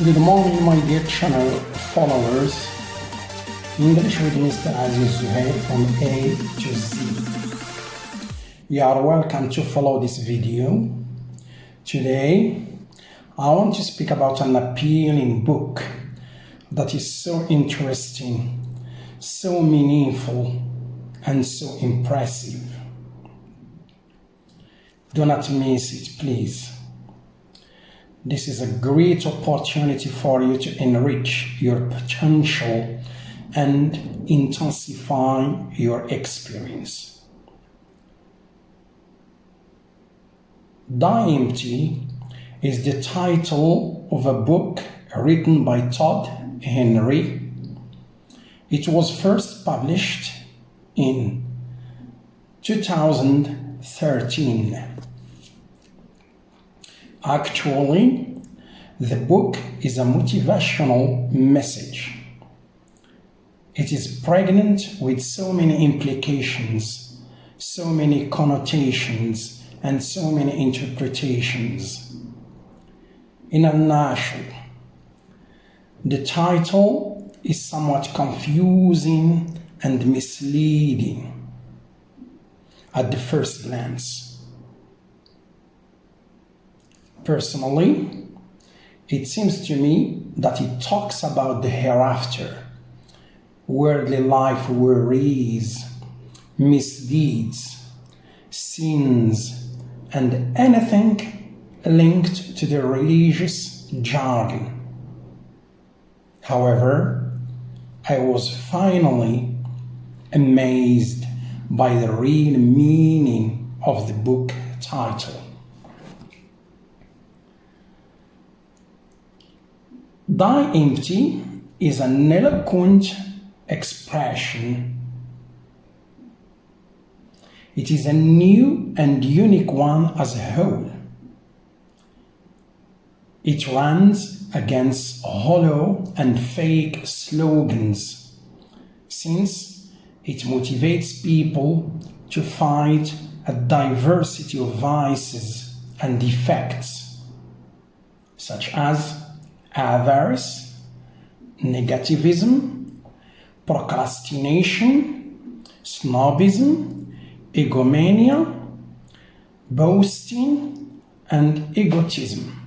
Good morning, my dear channel followers. English with Mr. Aziz Zuhair from A to Z. You are welcome to follow this video. Today, I want to speak about an appealing book that is so interesting, so meaningful, and so impressive. Do not miss it, please. This is a great opportunity for you to enrich your potential and intensify your experience. Die Empty is the title of a book written by Todd Henry. It was first published in 2013. Actually, the book is a motivational message. It is pregnant with so many implications, so many connotations, and so many interpretations. In a nutshell, the title is somewhat confusing and misleading at the first glance. Personally, it seems to me that it talks about the hereafter, worldly life worries, misdeeds, sins, and anything linked to the religious jargon. However, I was finally amazed by the real meaning of the book title. Die Empty is an eloquent expression. It is a new and unique one as a whole. It runs against hollow and fake slogans, since it motivates people to fight a diversity of vices and defects, such as avarice, negativism, procrastination, snobism, egomania, boasting, and egotism.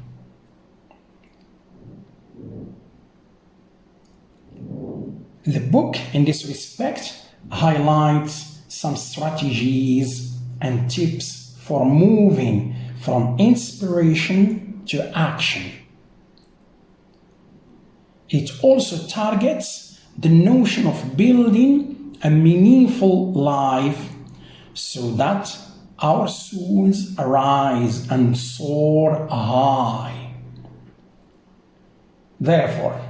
The book, in this respect, highlights some strategies and tips for moving from inspiration to action. It also targets the notion of building a meaningful life so that our souls arise and soar high. Therefore,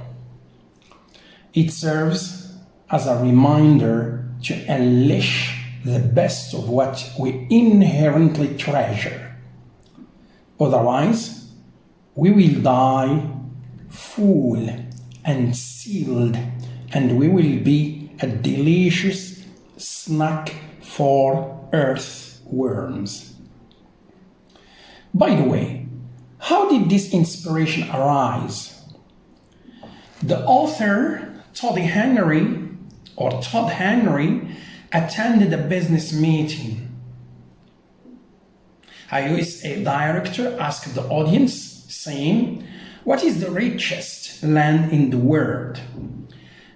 it serves as a reminder to unleash the best of what we inherently treasure. Otherwise, we will die full and sealed, and we will be a delicious snack for earthworms. By the way, how did this inspiration arise? The author Todd Henry attended a business meeting. A USA director asked the audience, saying, "What is the richest land in the world?"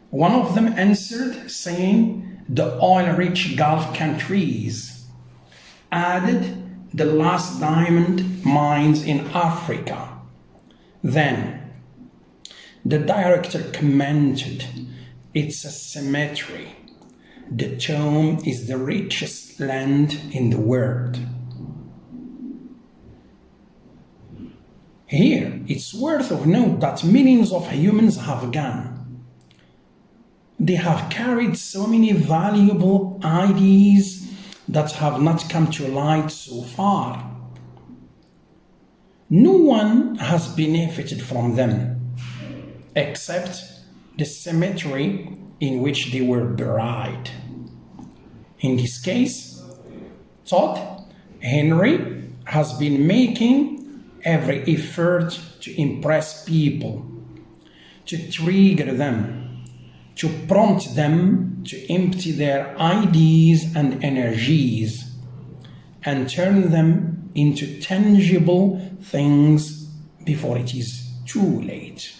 One of them answered, saying, "The oil-rich Gulf countries," added, "the last diamond mines in Africa." Then, the director commented, "It's a cemetery. The tomb is the richest land in the world." Here, it's worth of note that millions of humans have gone. They have carried so many valuable ideas that have not come to light so far. No one has benefited from them, except the cemetery in which they were buried. In this case, Todd Henry has been making every effort to impress people to trigger them, to prompt them to empty their ideas and energies and turn them into tangible things before it is too late.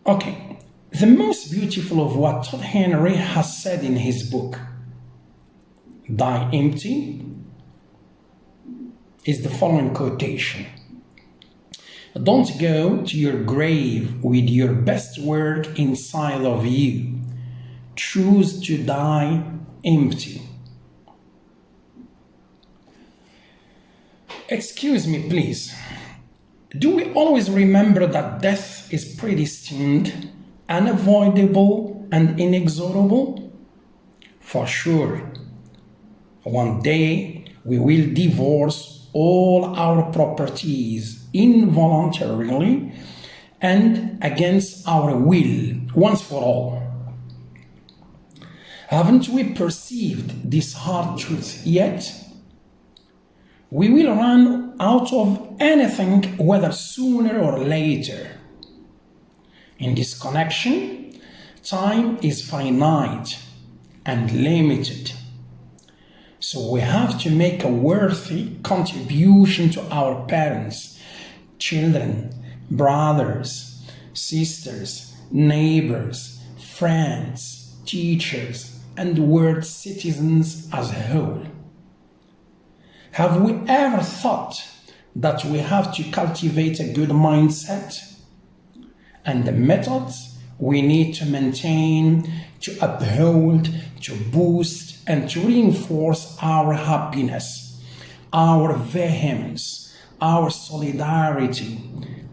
Okay, the most beautiful of what Todd Henry has said in his book, Die Empty, is the following quotation. Don't go to your grave with your best work inside of you. Choose to die empty. Excuse me, please. Do we always remember that death is predestined, unavoidable, and inexorable? For sure. One day we will divorce all our properties involuntarily and against our will, once for all. Haven't we perceived this hard truth yet? We will run out of anything, whether sooner or later. In this connection, time is finite and limited. So we have to make a worthy contribution to our parents, children, brothers, sisters, neighbors, friends, teachers, and world citizens as a whole. Have we ever thought that we have to cultivate a good mindset and the methods we need to maintain, to uphold, to boost, and to reinforce our happiness, our vehemence, our solidarity,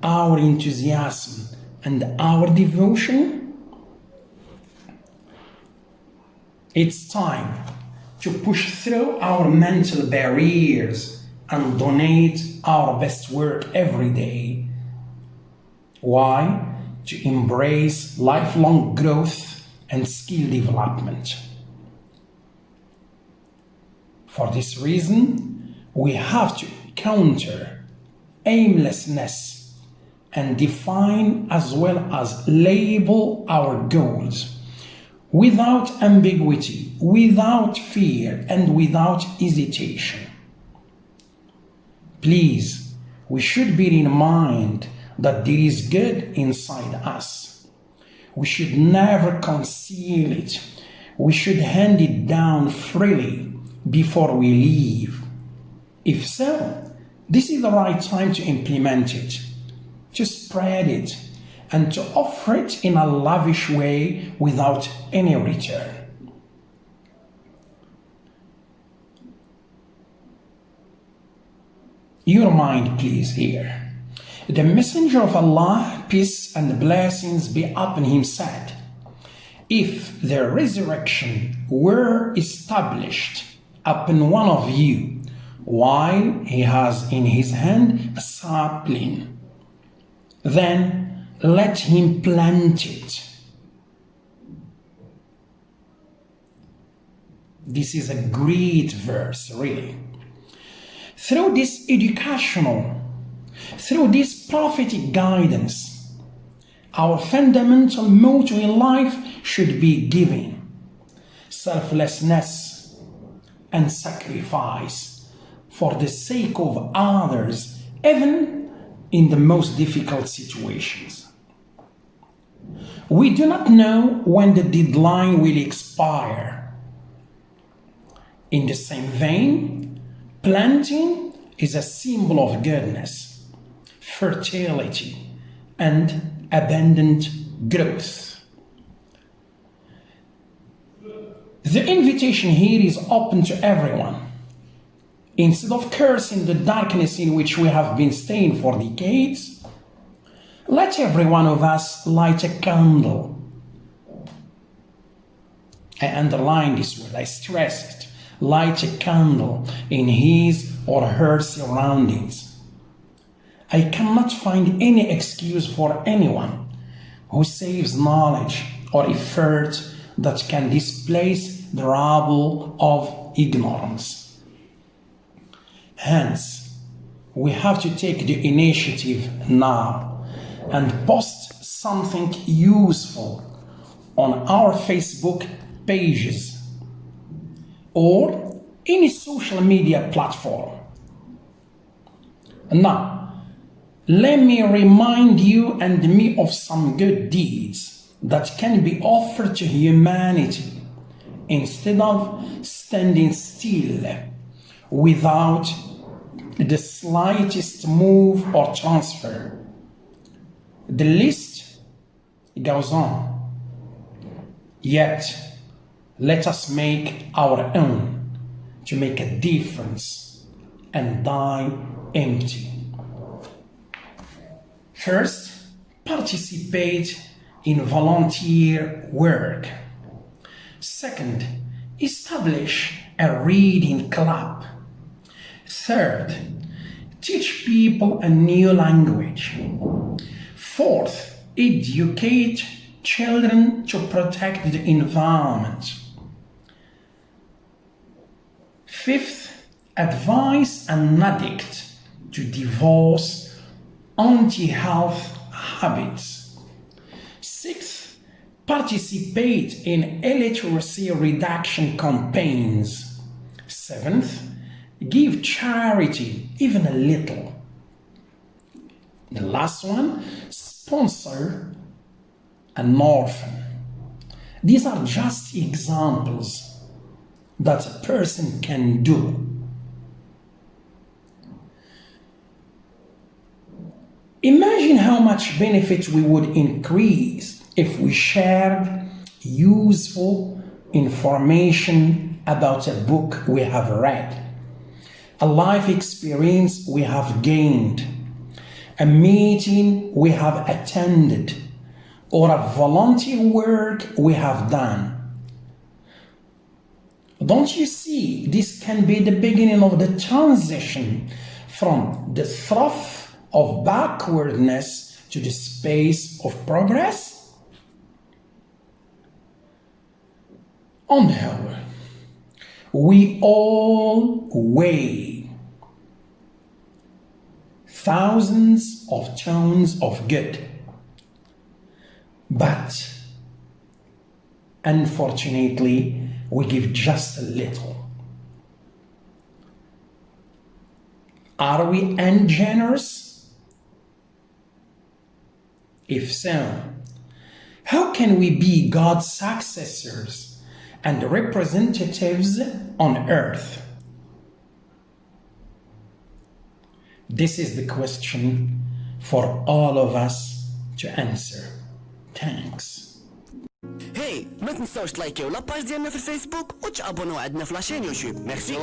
our enthusiasm, and our devotion? It's time to push through our mental barriers and donate our best work every day. Why? To embrace lifelong growth and skill development. For this reason, we have to counter aimlessness and define as well as label our goals without ambiguity, without fear, and without hesitation. Please, we should bear in mind that there is good inside us. We should never conceal it. We should hand it down freely before we leave. If so, this is the right time to implement it, to spread it, and to offer it in a lavish way without any return. Your mind, please, here. The Messenger of Allah, peace and blessings be upon him, said, if the resurrection were established upon one of you while he has in his hand a sapling, then let him plant it. This is a great verse, really. Through this prophetic guidance, our fundamental motto in life should be giving, selflessness, and sacrifice for the sake of others, even in the most difficult situations. We do not know when the deadline will expire. In the same vein, planting is a symbol of goodness, fertility, and abundant growth. The invitation here is open to everyone. Instead of cursing the darkness in which we have been staying for decades, let every one of us light a candle. I underline this word, I stress it. Light a candle in his or her surroundings. I cannot find any excuse for anyone who saves knowledge or effort that can displace the rubble of ignorance. Hence, we have to take the initiative now and post something useful on our Facebook pages or any social media platform. Now, let me remind you and me of some good deeds that can be offered to humanity instead of standing still without the slightest move or transfer. The list goes on. Yet, let us make our own to make a difference and die empty. First, participate in volunteer work. Second, establish a reading club. Third, teach people a new language. Fourth, educate children to protect the environment. Fifth, advise an addict to divorce anti-health habits. Sixth, participate in illiteracy reduction campaigns. Seventh, give charity, even a little. The last one, sponsor an orphan. These are just examples that a person can do. Imagine how much benefit we would increase if we shared useful information about a book we have read, a life experience we have gained, a meeting we have attended, or a volunteer work we have done. Don't you see, this can be the beginning of the transition from the trough of backwardness to the space of progress? On the whole, we all weigh thousands of tons of good, but unfortunately, we give just a little. Are we ungenerous? If so, how can we be God's successors and representatives on earth? This is the question for all of us to answer. Thanks. هاي ما تنساوش تلايكيو لاباج ديالنا في الفيسبوك وتابونو عندنا في لاشين يوتيوب. ميرسي.